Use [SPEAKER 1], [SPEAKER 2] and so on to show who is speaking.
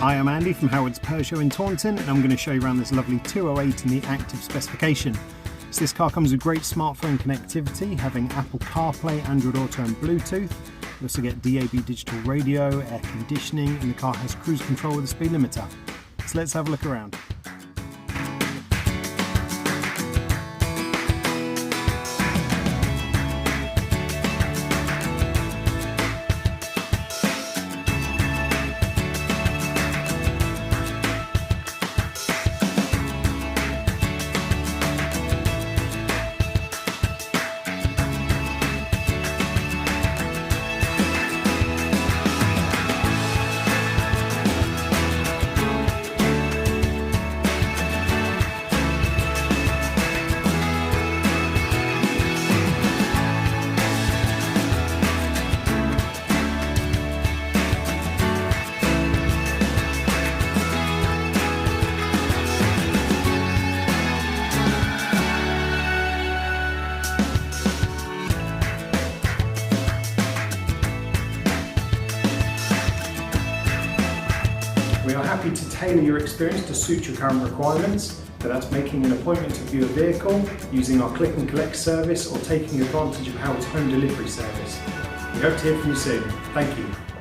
[SPEAKER 1] Hi, I'm Andy from Howard's Peugeot in Taunton, and I'm going to show you around this lovely 208 in the active specification. So this car comes with great smartphone connectivity, having Apple CarPlay, Android Auto and Bluetooth. You also get DAB digital radio, air conditioning, and the car has cruise control with a speed limiter. So let's have a look around. We are happy to tailor your experience to suit your current requirements, whether that's making an appointment to view a vehicle, using our click and collect service, or taking advantage of Howard's home delivery service. We hope to hear from you soon. Thank you.